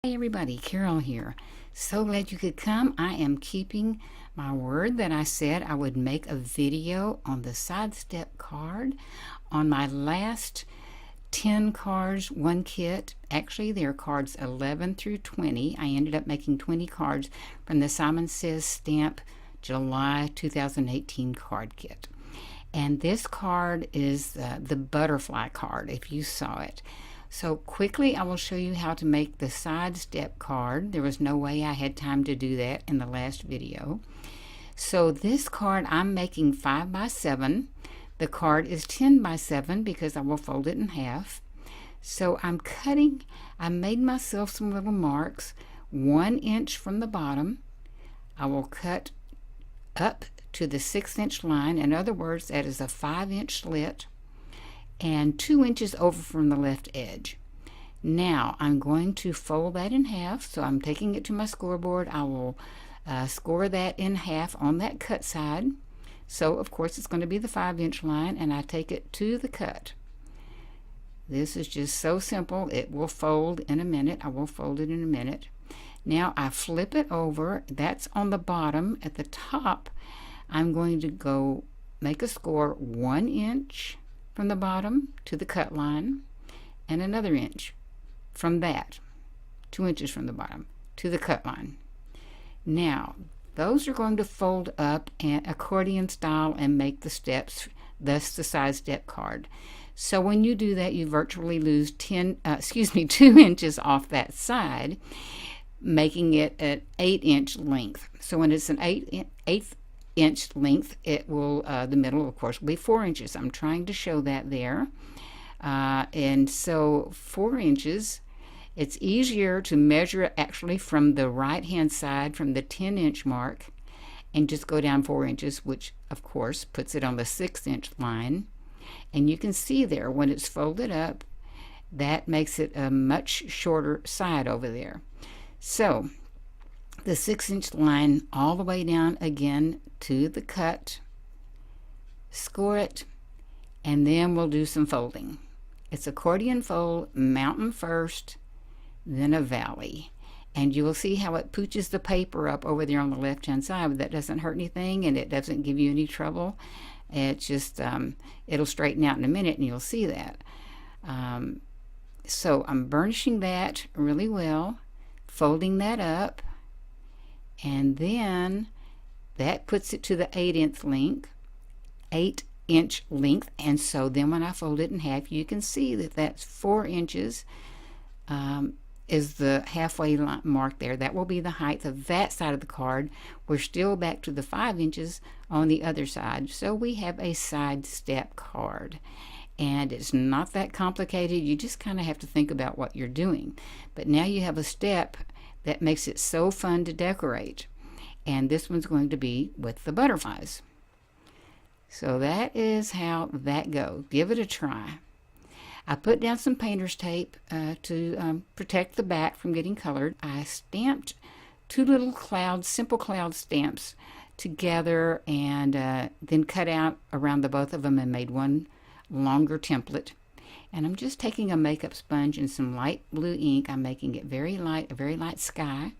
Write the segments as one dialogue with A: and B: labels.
A: Hey everybody, Carol here. So glad you could come. I am keeping my word that I said I would make a video on the Sidestep card on my last 10 cards, one kit. Actually, there are cards 11 through 20. I ended up making 20 cards from the Simon Says Stamp July 2018 card kit. And this card is the butterfly card, if you saw it. So quickly I will show you how to make the Sidestep card. There was no way I had time to do that in the last video. So this card I'm making 5 by 7. The card is 10 by 7 because I will fold it in half. So I'm cutting, I made myself some little marks 1 inch from the bottom. I will cut up to the 6-inch line. In other words, that is a 5-inch slit, and 2 inches over from the left edge. Now I'm going to fold that in half, so I'm taking it to my scoreboard. I will score that in half on that cut side. So of course it's going to be the 5-inch line, and I take it to the cut. This is just so simple. It will fold in a minute. I will fold it in a minute. Now I flip it over. That's on the bottom. At the top I'm going to go make a score 1 inch from the bottom to the cut line, and another inch from that, 2 inches from the bottom to the cut line. Now those are going to fold up and accordion style and make the steps, thus the Sidestep card. So when you do that, you virtually lose 2 inches off that side, making it an 8-inch length. So when it's an 8th-inch length, it will the middle of course will be 4 inches. I'm trying to show that there, and so 4 inches. It's easier to measure it actually from the right hand side, from the 10-inch mark, and just go down 4 inches, which of course puts it on the 6-inch line. And you can see there when it's folded up, that makes it a much shorter side over there. So the 6-inch line all the way down again to the cut, score it, and then we'll do some folding. It's accordion fold, mountain first, then a valley, and you will see how it pooches the paper up over there on the left hand side, but that doesn't hurt anything and it doesn't give you any trouble. It's just it'll straighten out in a minute and you'll see that. So I'm burnishing that really well, folding that up, and then that puts it to the 8-inch length. And so then when I fold it in half, you can see that that's 4 inches is the halfway mark there. That will be the height of that side of the card. We're still back to the 5 inches on the other side. So we have a Sidestep card, and it's not that complicated. You just kind of have to think about what you're doing. But now you have a step that makes it so fun to decorate. And this one's going to be with the butterflies. So that is how that goes. Give it a try. I put down some painter's tape to protect the back from getting colored. I stamped 2 little clouds, simple cloud stamps together, and then cut out around the both of them and made one longer template. And I'm just taking a makeup sponge and some light blue ink. I'm making it very light, a very light sky,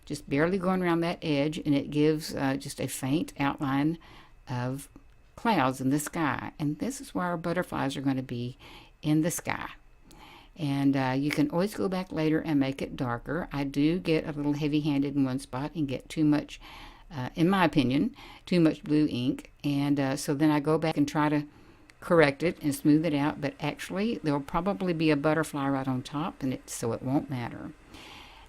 A: just barely going around that edge, and it gives just a faint outline of clouds in the sky. And this is where our butterflies are going to be in the sky. And you can always go back later and make it darker. I do get a little heavy-handed in one spot and get too much, in my opinion, too much blue ink, and so then I go back and try to correct it and smooth it out, but actually there'll probably be a butterfly right on top, and so it won't matter.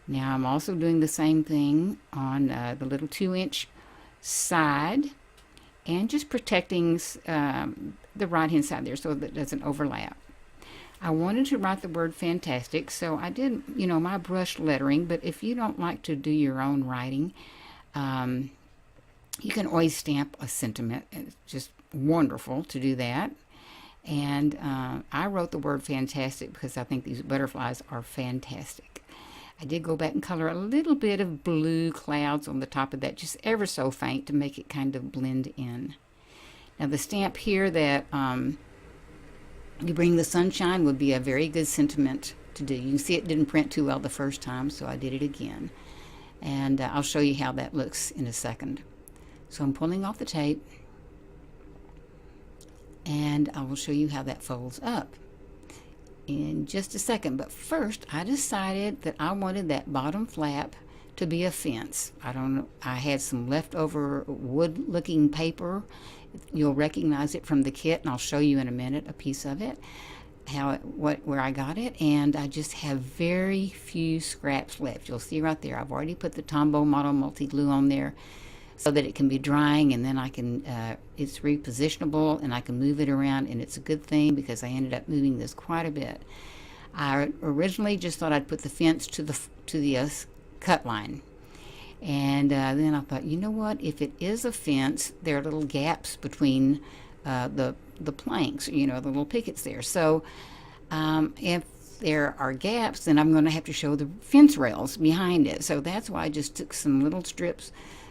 A: Now I'm also doing the same thing on the little 2-inch side, and just protecting the right hand side there so that it doesn't overlap. I wanted to write the word fantastic, so I did, my brush lettering, but if you don't like to do your own writing, you can always stamp a sentiment. It's just wonderful to do that. And I wrote the word fantastic because I think these butterflies are fantastic. I did go back and color a little bit of blue clouds on the top of that, just ever so faint to make it kind of blend in. Now the stamp here that You Bring the Sunshine would be a very good sentiment to do. You can see it didn't print too well the first time, so I did it again. And I'll show you how that looks in a second. So I'm pulling off the tape, and I will show you how that folds up in just a second. But first, I decided that I wanted that bottom flap to be a fence. I don't know, I had some leftover wood looking paper. You'll recognize it from the kit, and I'll show you in a minute a piece of it, where I got it. And I just have very few scraps left. You'll see right there, I've already put the Tombow Model Multi Glue on there so that it can be drying, and then I can it's repositionable and I can move it around, and it's a good thing because I ended up moving this quite a bit. I originally just thought I'd put the fence to the cut line, and then I thought, you know what, if it is a fence, there are little gaps between the planks, you know, the little pickets there. So if there are gaps, then I'm going to have to show the fence rails behind it. So that's why I just took some little strips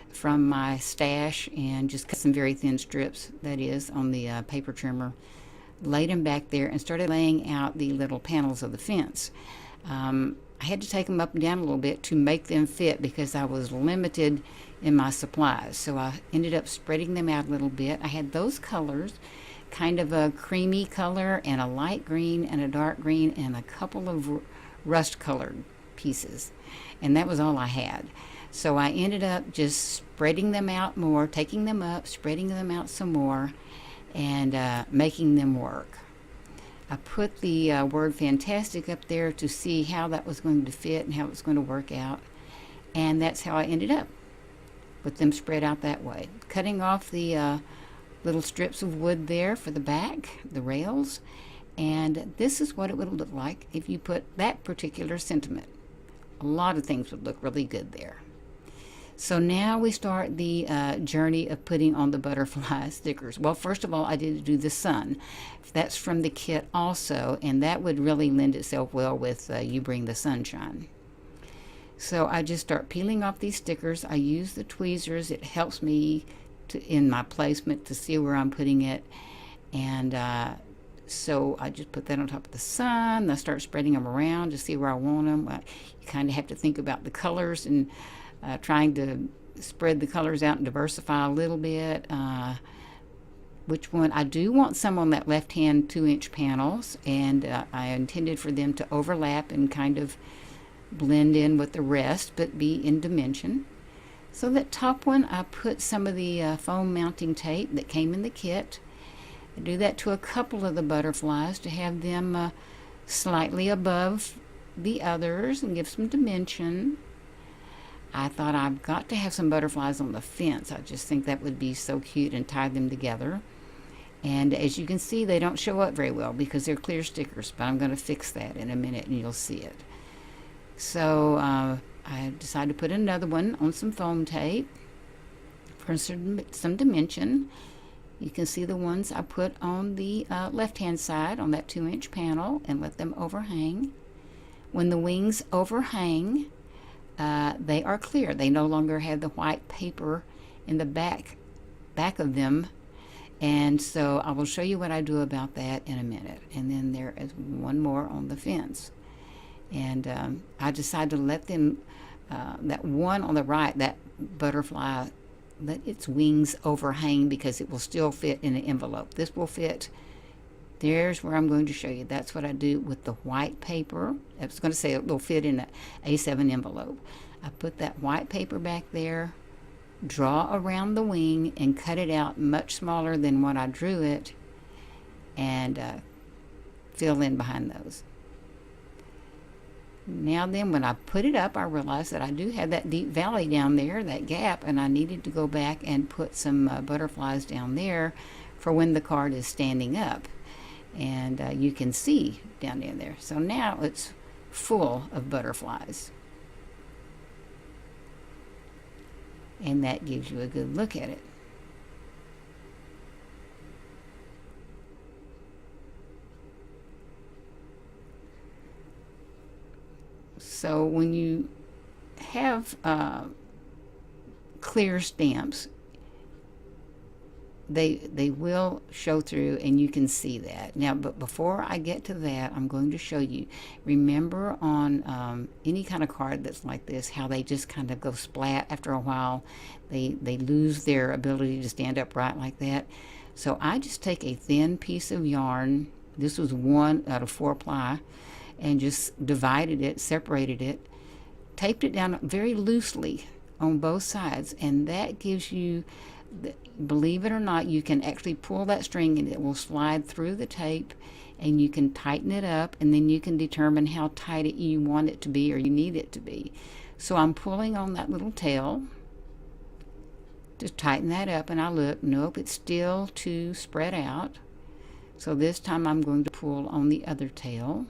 A: from my stash and just cut some very thin strips, that is, on the paper trimmer, laid them back there, and started laying out the little panels of the fence. I had to take them up and down a little bit to make them fit because I was limited in my supplies. So I ended up spreading them out a little bit. I had those colors, kind of a creamy color and a light green and a dark green and a couple of rust colored pieces. And that was all I had. So I ended up just spreading them out more, taking them up, spreading them out some more, and making them work. I put the word fantastic up there to see how that was going to fit and how it was going to work out. And that's how I ended up, with them spread out that way. Cutting off the little strips of wood there for the back, the rails. And this is what it would look like if you put that particular sentiment. A lot of things would look really good there. So now we start the journey of putting on the butterfly stickers. Well, first of all, I did do the sun. That's from the kit also, and that would really lend itself well with You Bring the Sunshine. So I just start peeling off these stickers. I use the tweezers. It helps me in my placement to see where I'm putting it. And so I just put that on top of the sun. I start spreading them around to see where I want them. You kind of have to think about the colors and trying to spread the colors out and diversify a little bit. Which one? I do want some on that left-hand 2-inch panels, and I intended for them to overlap and kind of blend in with the rest, but be in dimension. So that top one, I put some of the foam mounting tape that came in the kit. I do that to a couple of the butterflies to have them slightly above the others and give some dimension. I thought I've got to have some butterflies on the fence. I just think that would be so cute, and tie them together. And as you can see, they don't show up very well because they're clear stickers, but I'm going to fix that in a minute and you'll see it. So I decided to put another one on some foam tape for some dimension. You can see the ones I put on the left-hand side on that 2-inch panel and let them overhang. When the wings overhang, they are clear. They no longer have the white paper in the back of them. And so I will show you what I do about that in a minute. And then there is one more on the fence. And I decided to let them, that one on the right, that butterfly, let its wings overhang because it will still fit in an envelope. This will fit. There's where I'm going to show you. That's what I do with the white paper. I was going to say it will fit in an A7 envelope. I put that white paper back there, draw around the wing, and cut it out much smaller than what I drew it, and fill in behind those. Now then, when I put it up, I realized that I do have that deep valley down there, that gap, and I needed to go back and put some butterflies down there for when the card is standing up. And you can see down in there. So now it's full of butterflies. And that gives you a good look at it. So when you have clear stamps, they will show through, and you can see that. Now, but before I get to that, I'm going to show you. Remember on any kind of card that's like this, how they just kind of go splat after a while. They lose their ability to stand upright like that. So I just take a thin piece of yarn. This was 1 out of 4 ply, and just divided it, separated it, taped it down very loosely on both sides, and that gives you, believe it or not, you can actually pull that string and it will slide through the tape, and you can tighten it up, and then you can determine how tight you want it to be or you need it to be. So I'm pulling on that little tail to tighten that up, and I look, nope, it's still too spread out. So this time I'm going to pull on the other tail,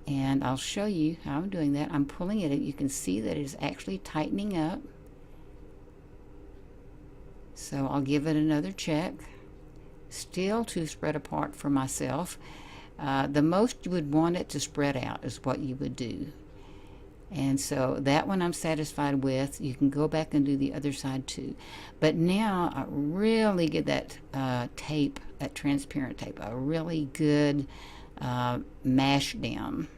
A: and I'll show you how I'm doing that. I'm pulling it, you can see that it's actually tightening up. So I'll give it another check. Still too spread apart for myself. The most you would want it to spread out is what you would do. And so that one I'm satisfied with. You can go back and do the other side too. But now I really get that tape, that transparent tape, a really good mash down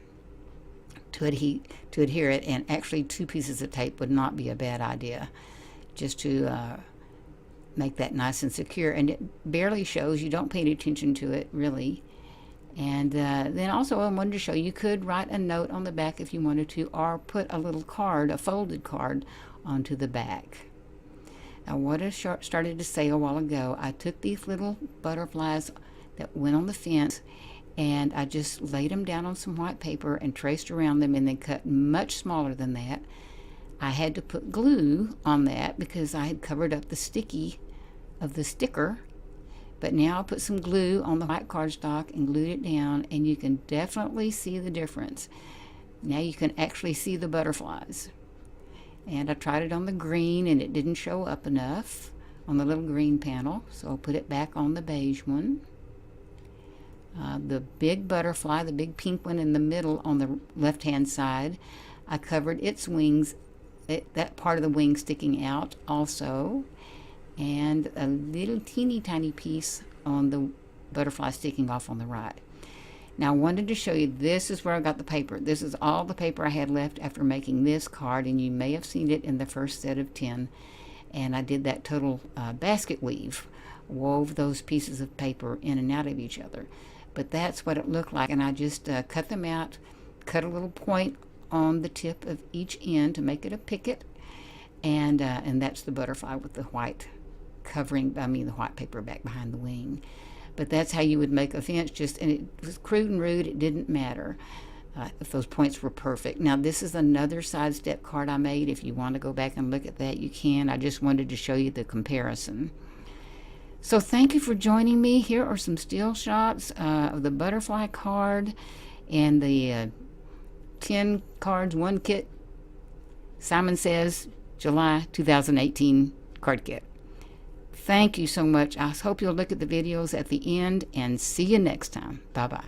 A: to adhere it. And actually 2 pieces of tape would not be a bad idea, just to make that nice and secure. And it barely shows. You don't pay any attention to it really. And then also I wanted to show you could write a note on the back if you wanted to, or put a little card, a folded card, onto the back. Now, what I started to say a while ago, I took these little butterflies that went on the fence, and I just laid them down on some white paper and traced around them, and then cut much smaller than that. I had to put glue on that because I had covered up the sticky of the sticker. But now I'll put some glue on the white cardstock and glued it down, and you can definitely see the difference. Now you can actually see the butterflies. And I tried it on the green, and it didn't show up enough on the little green panel, so I'll put it back on the beige one. The big butterfly, the big pink one in the middle on the left-hand side, I covered its wings, that part of the wing sticking out also, and a little teeny tiny piece on the butterfly sticking off on the right. Now I wanted to show you, this is where I got the paper. This is all the paper I had left after making this card, and you may have seen it in the first set of 10. And I did that total basket weave, wove those pieces of paper in and out of each other. But that's what it looked like, and I just cut them out, cut a little point on the tip of each end to make it a picket, and that's the butterfly with the white covering, the white paper back behind the wing. But that's how you would make a fence, and it was crude and rude. It didn't matter if those points were perfect. Now this is another Sidestep card I made. If you want to go back and look at that, you can. I just wanted to show you the comparison. So thank you for joining me. Here are some still shots of the butterfly card and the 10 cards, 1 kit, Simon Says July 2018 card kit. Thank you so much. I hope you'll look at the videos at the end, and see you next time. Bye-bye.